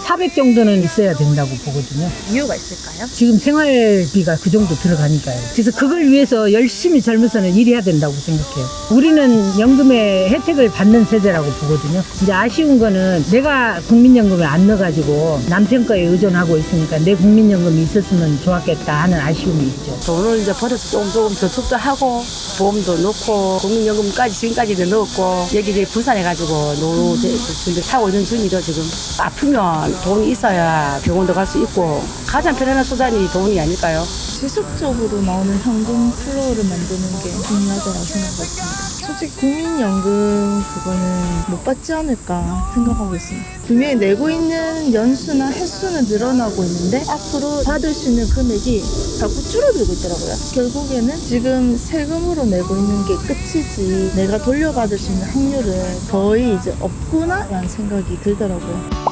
400 정도는 있어야 된다고 보거든요. 이유가 있을까요? 지금 생활비가 그 정도 들어가니까요. 그래서 그걸 위해서 열심히 젊어서는 일해야 된다고 생각해요. 우리는 연금의 혜택을 받는 세대라고 보거든요. 이제 아쉬운 거는 내가 국민연금을 안 넣어가지고 남편 거에 의존하고 있으니까 내 국민연금이 있었으면 좋았겠다 하는 아쉬움이 있죠. 돈을 이제 벌어서 조금 저축도 하고 보험도 넣고 국민연금까지 지금까지도 넣었고 여기 이제 부산해가지고 노후 준비하고 있는 중이죠. 지금 아프면 돈이 있어야 병원도 갈 수 있고 가장 편안한 수단이 돈이 아닐까요? 지속적으로 나오는 현금 플로우를 만드는 게 중요하다고 생각했습니다. 솔직히 국민연금 그거는 못 받지 않을까 생각하고 있습니다. 분명히 내고 있는 연수나 횟수는 늘어나고 있는데 앞으로 받을 수 있는 금액이 자꾸 줄어들고 있더라고요. 결국에는 지금 세금으로 내고 있는 게 끝이지 내가 돌려받을 수 있는 확률은 거의 이제 없구나 라는 생각이 들더라고요.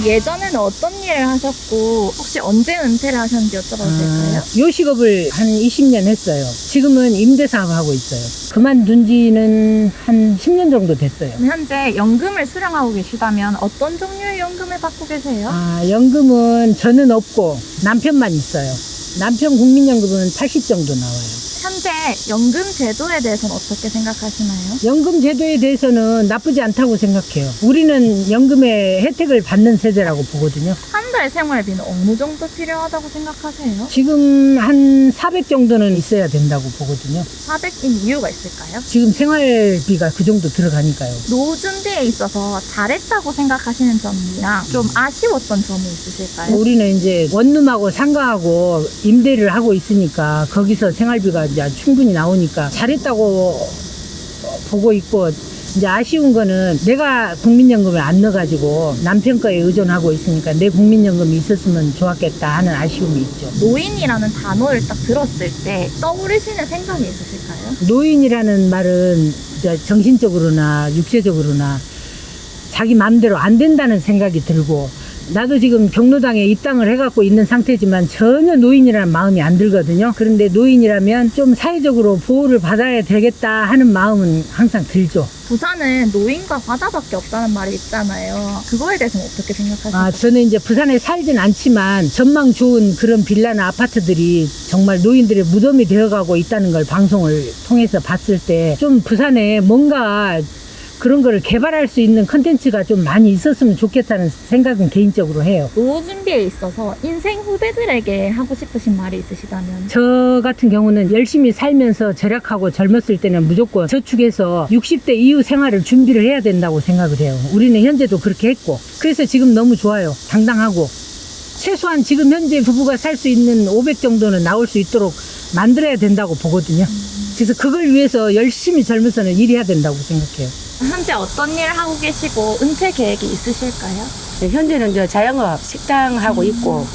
예전에는 어떤 일을 하셨고 혹시 언제 은퇴를 하셨는지 여쭤봐도 될까요? 요식업을 한 20년 했어요. 지금은 임대사업 하고 있어요. 그만둔 지는 한 10년 정도 됐어요. 그럼 현재 연금을 수령하고 계시다면 어떤 종류의 연금을 받고 계세요? 연금은 저는 없고 남편만 있어요. 남편 국민연금은 80 정도 나와요. 현재 연금 제도에 대해서는 어떻게 생각하시나요? 연금 제도에 대해서는 나쁘지 않다고 생각해요. 우리는 연금의 혜택을 받는 세대라고 보거든요. 한 달 생활비는 어느 정도 필요하다고 생각하세요? 지금 한 400 정도는 있어야 된다고 보거든요. 400인 이유가 있을까요? 지금 생활비가 그 정도 들어가니까요. 노후 준비에 있어서 잘했다고 생각하시는 점이랑 좀 아쉬웠던 점이 있으실까요? 우리는 이제 원룸하고 상가하고 임대를 하고 있으니까 거기서 생활비가 이제 충분히 나오니까 잘했다고 보고 있고, 이제 아쉬운 거는 내가 국민연금을 안 넣어가지고 남편 거에 의존하고 있으니까 내 국민연금이 있었으면 좋았겠다 하는 아쉬움이 있죠. 노인이라는 단어를 딱 들었을 때 떠오르시는 생각이 있으실까요? 노인이라는 말은 이제 정신적으로나 육체적으로나 자기 마음대로 안 된다는 생각이 들고, 나도 지금 경로당에 입당을 해갖고 있는 상태지만 전혀 노인이라는 마음이 안 들거든요. 그런데 노인이라면 좀 사회적으로 보호를 받아야 되겠다 하는 마음은 항상 들죠. 부산은 노인과 바다밖에 없다는 말이 있잖아요. 그거에 대해서는 어떻게 생각하세요? 저는 이제 부산에 살진 않지만 전망 좋은 그런 빌라나 아파트들이 정말 노인들의 무덤이 되어가고 있다는 걸 방송을 통해서 봤을 때 좀 부산에 뭔가 그런 거를 개발할 수 있는 컨텐츠가 좀 많이 있었으면 좋겠다는 생각은 개인적으로 해요. 노후 준비에 있어서 인생 후배들에게 하고 싶으신 말이 있으시다면? 저 같은 경우는 열심히 살면서 절약하고 젊었을 때는 무조건 저축해서 60대 이후 생활을 준비를 해야 된다고 생각을 해요. 우리는 현재도 그렇게 했고, 그래서 지금 너무 좋아요. 당당하고 최소한 지금 현재 부부가 살 수 있는 500 정도는 나올 수 있도록 만들어야 된다고 보거든요. 그래서 그걸 위해서 열심히 젊어서는 일해야 된다고 생각해요. 현재 어떤 일을 하고 계시고 은퇴 계획이 있으실까요? 현재는 이제 자영업 식당 하고 있고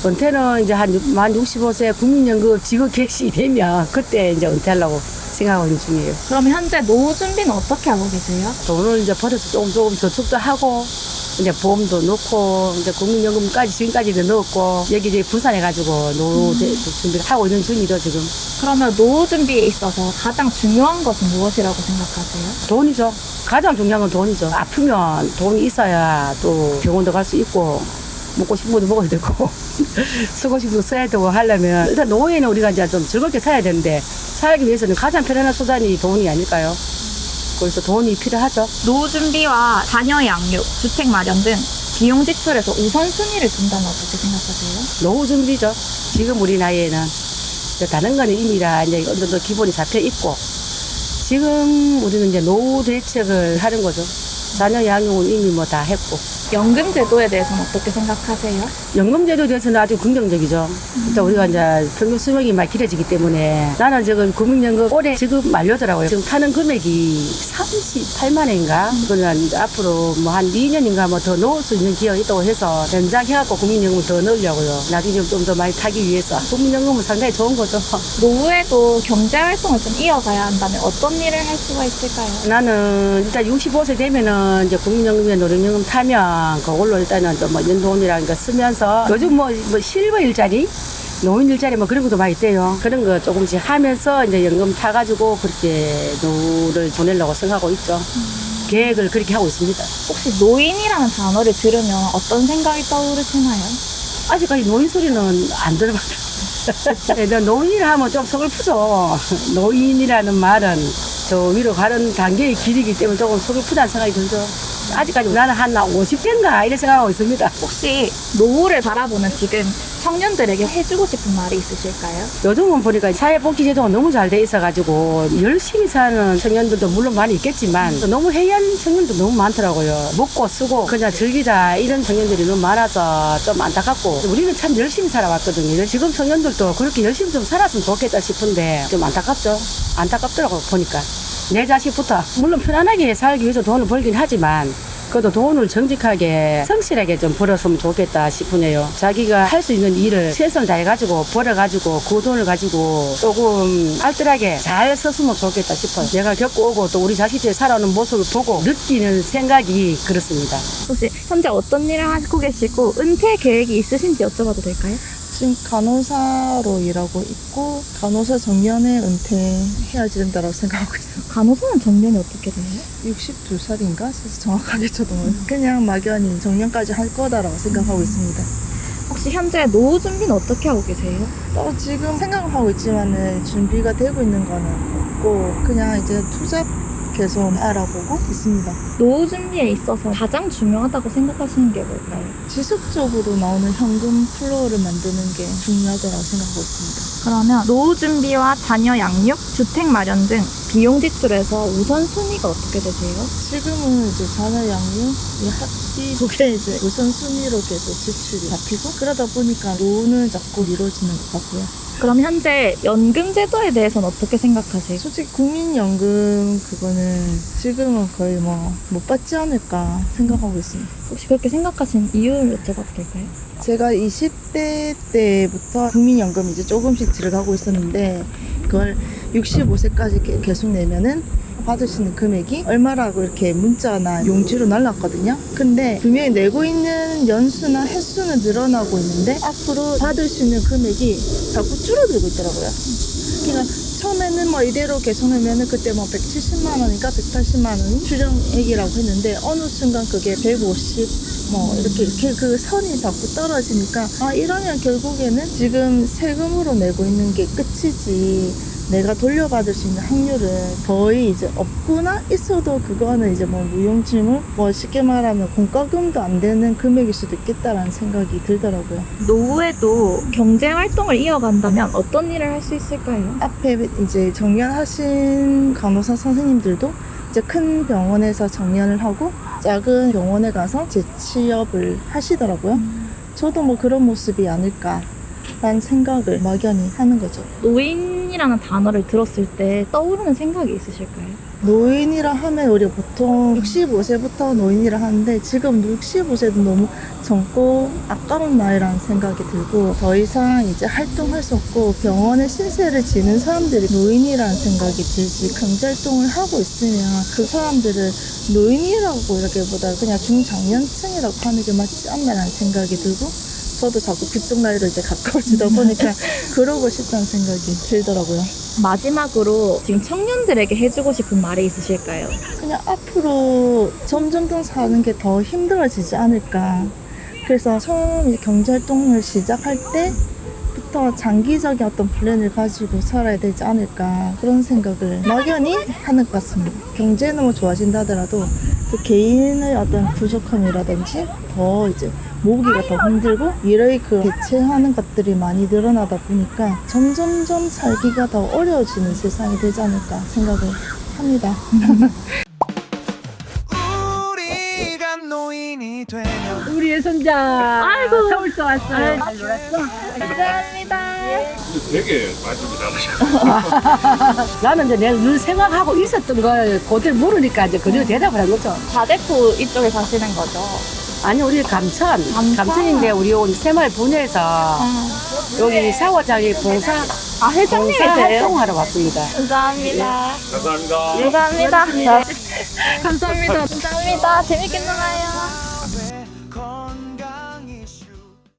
은퇴는 이제 만 65세 국민연금 지급 객시 되면 그때 이제 은퇴하려고 생각하고 있는 중이에요. 그럼 현재 노후 준비는 어떻게 하고 계세요? 돈을 이제 벌어서 조금 저축도 하고 이제 보험도 넣고 이제 국민연금까지 지금까지도 넣었고 여기 이제 부산해가지고 노후 준비를 하고 있는 중이죠 지금. 그러면 노후 준비에 있어서 가장 중요한 것은 무엇이라고 생각하세요? 돈이죠. 가장 중요한 건 돈이죠. 아프면 돈이 있어야 또 병원도 갈 수 있고 먹고 싶은 것도 먹어야 되고 쓰고 싶은 거 써야 되고 하려면 일단 노후에는 우리가 이제 좀 즐겁게 살아야 되는데 살기 위해서는 가장 편안한 수단이 돈이 아닐까요? 그래서 돈이 필요하죠. 노후 준비와 자녀 양육, 주택 마련 등 비용 지출에서 우선순위를 둔다면 어떻게 생각하세요? 노후 준비죠. 지금 우리 나이에는 다른 거는 이미 다 이제 어느 정도 기본이 잡혀 있고 지금 우리는 이제 노후 대책을 하는 거죠. 자녀 양육은 이미 뭐 다 했고. 연금 제도에 대해서는 어떻게 생각하세요? 연금제도에 대해서는 아주 긍정적이죠. 일단 우리가 이제 평균 수명이 많이 길어지기 때문에 나는 지금 국민연금 올해 지급 만료더라고요. 지금 타는 금액이 38만 원인가? 그러면 앞으로 뭐 한 2년인가 뭐 더 넣을 수 있는 기회가 있다고 해서 연장해갖고 국민연금을 더 넣으려고요. 나중에 좀 더 많이 타기 위해서. 국민연금은 상당히 좋은 거죠. 노후에도 경제활동을 좀 이어가야 한다면 어떤 일을 할 수가 있을까요? 나는 일단 65세 되면은 이제 국민연금이나 노령연금 타면 그걸로 일단은 좀 뭐 연돈이라는 거 쓰면서 요즘 뭐 실버 일자리 노인 일자리 뭐 그런 것도 많이 있대요. 그런 거 조금씩 하면서 이제 연금 타가지고 그렇게 노후를 보내려고 생각하고 있죠. 계획을 그렇게 하고 있습니다. 혹시 노인이라는 단어를 들으면 어떤 생각이 떠오르시나요? 아직까지 노인 소리는 안 들어봤어요. 근데 노인이라 하면 좀 서글프죠. 노인이라는 말은 저 위로 가는 단계의 길이기 때문에 조금 서글프다는 생각이 들죠. 아직까지 나는 한 50대인가 이렇게 생각하고 있습니다. 혹시 노후를 바라보는 지금 청년들에게 해주고 싶은 말이 있으실까요? 요즘은 보니까 사회복지제도가 너무 잘 돼 있어가지고 열심히 사는 청년들도 물론 많이 있겠지만 너무 해이한 청년도 너무 많더라고요. 먹고 쓰고 그냥 즐기자 이런 청년들이 너무 많아서 좀 안타깝고 우리는 참 열심히 살아왔거든요. 지금 청년들도 그렇게 열심히 좀 살았으면 좋겠다 싶은데 좀 안타깝죠. 안타깝더라고요 보니까. 내 자식부터 물론 편안하게 살기 위해서 돈을 벌긴 하지만 그래도 돈을 정직하게 성실하게 좀 벌었으면 좋겠다 싶으네요. 자기가 할 수 있는 일을 최선을 다해가지고 벌어가지고 그 돈을 가지고 조금 알뜰하게 잘 썼으면 좋겠다 싶어요. 내가 겪고 오고 또 우리 자식들이 살아오는 모습을 보고 느끼는 생각이 그렇습니다. 혹시 현재 어떤 일을 하고 계시고 은퇴 계획이 있으신지 여쭤봐도 될까요? 지금 간호사로 일하고 있고 간호사 정년에 은퇴해야 된다고 생각하고 있어요. 간호사는 정년이 어떻게 돼요? 62살인가? 그래서 정확하게 저도 모르겠어요. 그냥 막연히 정년까지 할 거다라고 생각하고 있습니다. 혹시 현재 노후 준비는 어떻게 하고 계세요? 지금 생각을 하고 있지만은 준비가 되고 있는 거는 없고 그냥 이제 투잡 계속 알아보고 있습니다. 노후 준비에 있어서 가장 중요하다고 생각하시는 게 뭘까요? 지속적으로 나오는 현금 플로우를 만드는 게 중요하다고 생각하고 있습니다. 그러면 노후 준비와 자녀 양육, 주택 마련 등 비용 지출에서 우선순위가 어떻게 되세요? 지금은 이제 자녀 양육, 이 학비 그게 이제 우선순위로 계속 지출이 잡히고 그러다 보니까 노후는 자꾸 미뤄지는 것 같고요. 그럼 현재 연금 제도에 대해서는 어떻게 생각하세요? 솔직히 국민연금 그거는 지금은 거의 뭐 못 받지 않을까 생각하고 있습니다. 혹시 그렇게 생각하신 이유를 여쭤봐도 될까요? 제가 20대 때부터 국민연금 이제 조금씩 들어가고 있었는데 그걸 65세까지 계속 내면은 받을 수 있는 금액이 얼마라고 이렇게 문자나 용지로 날랐거든요. 근데 분명히 내고 있는 연수나 횟수는 늘어나고 있는데 앞으로 받을 수 있는 금액이 자꾸 줄어들고 있더라고요. 그러니까 처음에는 뭐 이대로 계속 내면은 그때 뭐 170만 원인가 180만 원이 추정액이라고 했는데 어느 순간 그게 150 뭐 이렇게 그 선이 자꾸 떨어지니까 이러면 결국에는 지금 세금으로 내고 있는 게 끝이지 내가 돌려받을 수 있는 확률은 거의 이제 없구나 있어도 그거는 이제 뭐 무용지물 뭐 쉽게 말하면 공과금도 안 되는 금액일 수도 있겠다라는 생각이 들더라고요. 노후에도 경제 활동을 이어간다면 어떤 일을 할 수 있을까요? 앞에 이제 정년하신 간호사 선생님들도 이제 큰 병원에서 정년을 하고 작은 병원에 가서 재취업을 하시더라고요. 저도 뭐 그런 모습이 아닐까라는 생각을 막연히 하는 거죠. 노인이라는 단어를 들었을 때 떠오르는 생각이 있으실까요? 노인이라 하면 우리 보통 65세부터 노인이라 하는데 지금 65세도 너무 젊고 아까운 나이라는 생각이 들고 더 이상 이제 활동할 수 없고 병원에 신세를 지는 사람들이 노인이라는 생각이 들지 경제활동을 하고 있으면 그 사람들을 노인이라고 이라기보다 그냥 중장년층이라고 하는 게 맞지 않나라는 생각이 들고 저도 자꾸 그쪽 나이로 이제 가까워지다 보니까 그러고 싶다는 생각이 들더라고요. 마지막으로 지금 청년들에게 해주고 싶은 말이 있으실까요? 그냥 앞으로 점점 더 사는 게 더 힘들어지지 않을까. 그래서 처음 이제 경제활동을 시작할 때부터 장기적인 어떤 플랜을 가지고 살아야 되지 않을까 그런 생각을 막연히 하는 것 같습니다. 경제는 뭐 좋아진다 하더라도 그 개인의 어떤 부족함이라든지 더 이제 모으기가 더 힘들고 일의 그 대체하는 것들이 많이 늘어나다 보니까 점점점 살기가 더 어려워지는 세상이 되지 않을까 생각을 합니다. 우리가 노인이 되면 우리의 손자 아이고. 서울서 왔어요. 잘 놀았어? 감사합니다. 되게 말씀 잘하셔. 나는 이제 내가 늘 생각하고 있었던 걸 그대로 물으니까 이제 그대로 대답을 한 거죠. 다대포 이쪽에 사시는 거죠? 아니 우리 감천인데 우리 여기 새마을분에서 여기 샤워장에 봉사 회장님이세요? 활동하러 왔습니다. 감사합니다. 감사합니다. 감사합니다. 감사합니다. 감사합니다. 재밌게 놀아요.